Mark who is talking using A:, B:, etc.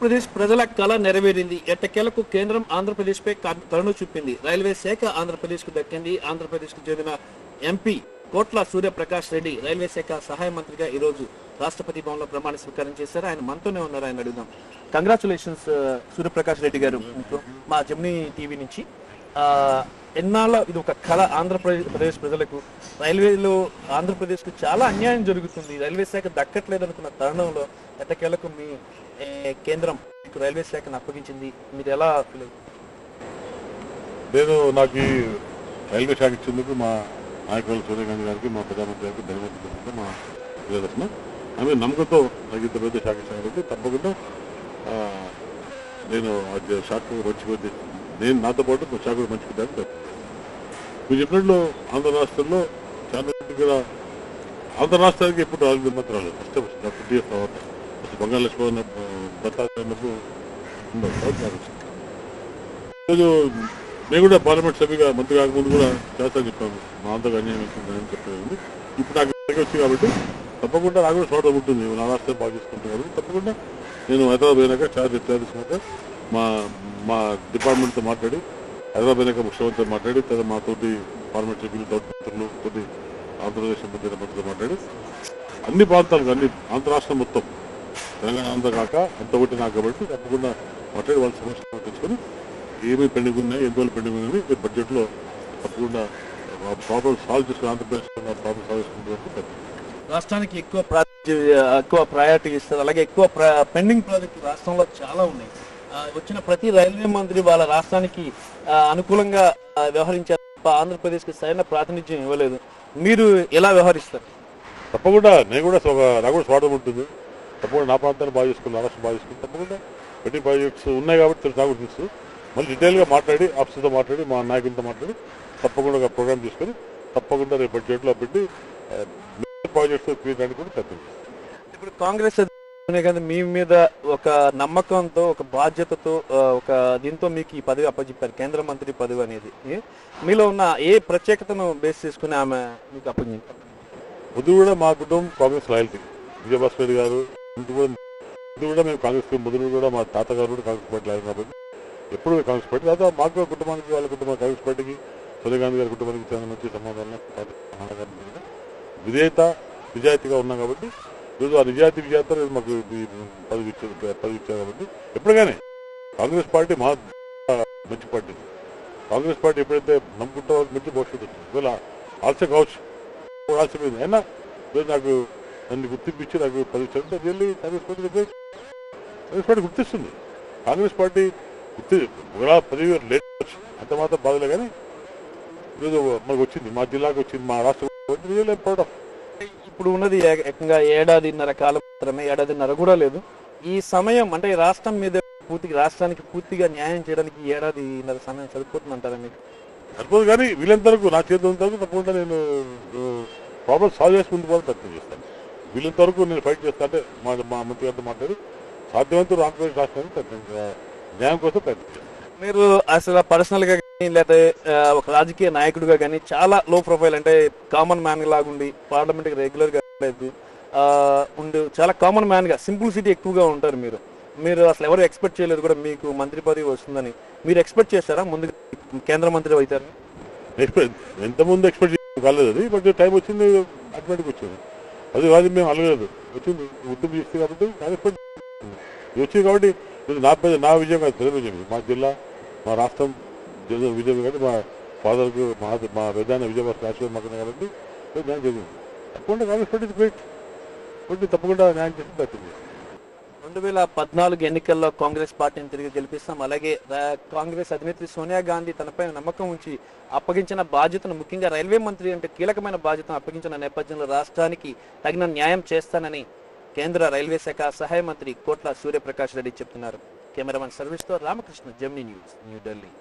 A: ఆంధ్రప్రదేశ్ ప్రజల కళ నెరవేరింది. ఎట్టకేలకు కేంద్రం ఆంధ్రప్రదేశ్పై కరుణ చూపింది. రైల్వే శాఖ ఆంధ్రప్రదేశ్కు దక్కింది. ఆంధ్రప్రదేశ్కు చెందిన ఎంపీ కోట్ల సూర్యప్రకాష్ రెడ్డి రైల్వే శాఖ సహాయ మంత్రిగా ఈ రోజు రాష్ట్రపతి భవన్లో ప్రమాణ స్వీకారం చేశారు. ఆయన మనతోనే ఉన్నారు, ఆయన అడుగుదాం. కంగ్రాచులేషన్స్ సూర్యప్రకాష్ రెడ్డి గారు, మా జెమినీ టీవీ నుంచి. ఎన్నాళ్ళ ఇది ఒక కళ ఆంధ్రప్రదేశ్ ప్రజలకు. రైల్వేలో ఆంధ్రప్రదేశ్కు చాలా అన్యాయం జరుగుతుంది, రైల్వే శాఖ దక్కట్లేదు అనుకున్న తరుణంలో ఎట్టకేలకు మీ కేంద్రం రైల్వే శాఖను అప్పగించింది. మీరు ఎలా ఫీల్?
B: నేను నాకు ఈ రైల్వే శాఖ ఇచ్చేందుకు మా నాయకులు సోనియా గాంధీ గారికి, మా ప్రధానమంత్రి గారికి ధన్యవాదాలు. మా ప్రజలసిన ఆమె నమ్మకంతో నాకు ఇంత పెద్ద శాఖ ఇచ్చాను కాబట్టి తప్పకుండా నేను శాఖ మంచి నేను నాతో పాటు మా శాఖ మంచి పెద్దాను. మీరు చెప్పినట్లు ఆంధ్ర రాష్ట్రంలో చాలా కూడా ఆంధ్ర రాష్ట్రానికి ఎప్పుడు రైల్వే మంత్రి రాలేదు. ఫస్ట్ టీఎఫ్ తర్వాత అసలు బంగాళాదేశ్లో బతాయినప్పుడు ఈరోజు మేము కూడా పార్లమెంట్ సభ్యుగా మంత్రి కాకముందు కూడా చేస్తాను చెప్పాము. మా ఆంధ్రకు అన్యాయం అవుతుందని చెప్పలేదు. ఇప్పుడు నాకు వచ్చి కాబట్టి తప్పకుండా నాకు కూడా చోట ఉంటుంది. నా రాష్ట్రం బాగా చేసుకుంటాను కాబట్టి తప్పకుండా నేను హైదరాబాద్ పోయినాక చార్జ్ తీసుకున్నాక మా డిపార్ట్మెంట్తో మాట్లాడి, హైదరాబాద్ పోయినాక ముఖ్యమంత్రితో మాట్లాడి, తర్వాత మా తోటి పార్లమెంట్ సభ్యులు, తోటి మంత్రులు, తోటి ఆంధ్రప్రదేశ్ మంత్రితో మాట్లాడి అన్ని ప్రాంతాలకు, అన్ని ఆంధ్ర రాష్ట్రం మొత్తం, తెలంగాణ ఆంధ్ర కాక అంత ఒకటి నాకు కాబట్టి తప్పకుండా మాట్లాడి వాళ్ళ సమస్యలు తెచ్చుకొని ఏమేమి పెండింగ్ ఉన్నాయి, ఎన్ని రోజులు పెండింగ్ ఉన్నాయి బడ్జెట్లో తప్పకుండా ప్రాబ్లమ్ సాల్వ్ చేసుకుని ఆంధ్రప్రదేశ్ ప్రాబ్లమ్ సాల్వ్ చేసుకుంటే
A: రాష్ట్రానికి ఎక్కువ ప్రయారిటీ ఇస్తారు. అలాగే ఎక్కువ పెండింగ్ ప్రాజెక్టు రాష్ట్రంలో చాలా ఉన్నాయి. వచ్చిన ప్రతి రైల్వే మంత్రి వాళ్ళ రాష్ట్రానికి అనుకూలంగా వ్యవహరించారు, ఆంధ్రప్రదేశ్కి సరైన ప్రాతినిధ్యం ఇవ్వలేదు. మీరు ఎలా వ్యవహరిస్తారు?
B: తప్పకుండా నేను కూడా నాకు కూడా స్వార్థం ఉంటుంది. తప్పకుండా నా ప్రాంతాన్ని బాగా చేసుకుని, నా రాష్ట్రం బాగా చేసుకుని తప్పకుండా పెండింగ్ ప్రాజెక్ట్స్ ఉన్నాయి కాబట్టి నాకు కూడా తెలుసు. మళ్ళీ డీటెయిల్గా మాట్లాడి, ఆఫీసర్తో మాట్లాడి, మా నాయకులతో మాట్లాడి తప్పకుండా ఒక ప్రోగ్రామ్ తీసుకొని తప్పకుండా రేపు బడ్జెట్లో పెట్టి ప్రాజెక్ట్స్ తీయడానికి కూడా ప్రయత్నం.
A: ఇప్పుడు కాంగ్రెస్ కానీ మీ మీద ఒక నమ్మకంతో, ఒక బాధ్యతతో, ఒక దీంతో మీకు ఈ పదవి అప్పచెప్పారు, కేంద్ర మంత్రి పదవి అనేది. మీలో ఉన్న ఏ ప్రత్యేకతను బేస్ చేసుకుని ఆమె మీకు అప్పగించారు?
B: ముందు కూడా మా కుటుంబం కాంగ్రెస్ లాయల్టీ. విజయభాస్కర్ రెడ్డి గారు ముందు కూడా మేము కాంగ్రెస్ ముందు కూడా మా తాతగారు కూడా కాంగ్రెస్ పార్టీ లాయల్ కాబట్టి ఎప్పుడు కాంగ్రెస్ పార్టీ. తర్వాత మాకు కుటుంబానికి, వాళ్ళ కుటుంబం కాంగ్రెస్ పార్టీకి, సోనియా గాంధీ గారి కుటుంబానికి చాలా మంచి సంబంధాలను నిజాయితీగా ఉన్నాం కాబట్టి ఈరోజు ఆ విజేత మాకు పదవి ఇచ్చారు కాబట్టి ఎప్పటికైనా కాంగ్రెస్ పార్టీ మా మంచి పార్టీ. కాంగ్రెస్ పార్టీ ఎప్పుడైతే నమ్ముకుంటా మంచి భవిష్యత్తు ఇవాళ ఆలస్యం కావచ్చు, ఆలస్యమైంది అయినా ఈరోజు నాకు నన్ను గుర్తింపించి నాకు పదవి ఇచ్చారంటే రియల్లీ కాంగ్రెస్ పార్టీ గుర్తిస్తుంది. కాంగ్రెస్ పార్టీ పదవి లేట్ వచ్చు అంత మాత్రం బాధలే, కానీ ఈరోజు మనకు వచ్చింది, మా జిల్లాకు వచ్చింది, మా రాష్ట్రం రియల్లీ ప్రౌడ్ ఆఫ్.
A: ఇప్పుడు ఉన్నది ఏకంగా ఏడాదిన్నర కాలం మాత్రమే, ఏడాదిన్నర కూడా లేదు. ఈ సమయం అంటే రాష్ట్రం మీద రాష్ట్రానికి పూర్తిగా న్యాయం చేయడానికి ఏడాదిన్నర సమయం సరిపోతుందంటారా మీకు?
B: సరిపోదు, కానీ వీళ్ళంత వరకు నా చేతి వరకు తప్పకుండా నేను ప్రాబ్లమ్ సాల్వ్ చేసి ముందు పోవాలి ప్రయత్నం చేస్తాను. వీళ్ళంత వరకు నేను ఫైట్ చేస్తాను. అంటే మా మంత్రి గారితో మాట్లాడి సాధ్యమైనంత ఆంధ్రప్రదేశ్ రాష్ట్రానికి న్యాయం కోసం ప్రయత్నం చేస్తాను.
A: మీరు అసలు పర్సనల్ గా కానీ లేదా ఒక రాజకీయ నాయకుడిగా కానీ చాలా లో ప్రొఫైల్, అంటే కామన్ మ్యాన్ లాగుండి పార్లమెంట్ రెగ్యులర్ గా ఉండి చాలా కామన్ మ్యాన్ గా సింప్లిసిటీ ఎక్కువగా ఉంటారు. మీరు అసలు ఎవరు ఎక్స్పెక్ట్ చేయలేదు కూడా మీకు మంత్రి పదవి వస్తుందని. మీరు ఎక్స్పెక్ట్ చేశారా ముందు కేంద్ర మంత్రి అవుతారు?
B: ఎంతమంది ఎక్స్పెక్ట్ కాలేదు, అది బట్ టైం వచ్చింది, ఆటోమేటిక్ వచ్చింది. అది కాదు మేము అలగలేదు, వచ్చింది గుర్తింపు చేస్తుంది కాబట్టి వచ్చింది. కాబట్టి నా విజయం కాదు, ప్రజల విజయం. మా జిల్లా, మా రాష్ట్రం విజయం కాబట్టి మా ఫాదర్కు మా విధాన విజయభాస్కర్ ఆశీర్వాదం మాకున్నాయి కాబట్టి న్యాయం జరిగింది. తప్పకుండా కాంగ్రెస్ పార్టీ గ్రేట్, తప్పకుండా న్యాయం చేసి ప్రయత్నం.
A: 2014 ఎన్నికల్లో కాంగ్రెస్ పార్టీని తిరిగి గెలిపిస్తాం. అలాగే కాంగ్రెస్ అధినేత్రి సోనియా గాంధీ తనపైన నమ్మకం ఉంచి అప్పగించిన బాధ్యతను, ముఖ్యంగా రైల్వే మంత్రి అంటే కీలకమైన బాధ్యతను అప్పగించిన నేపథ్యంలో రాష్ట్రానికి తగిన న్యాయం చేస్తానని కేంద్ర రైల్వే శాఖ సహాయ మంత్రి కోట్ల సూర్యప్రకాష్ రెడ్డి చెప్తున్నారు. కెమెరామెన్ సర్వీస్తో రామకృష్ణ, జెమినీ న్యూస్, న్యూఢిల్లీ.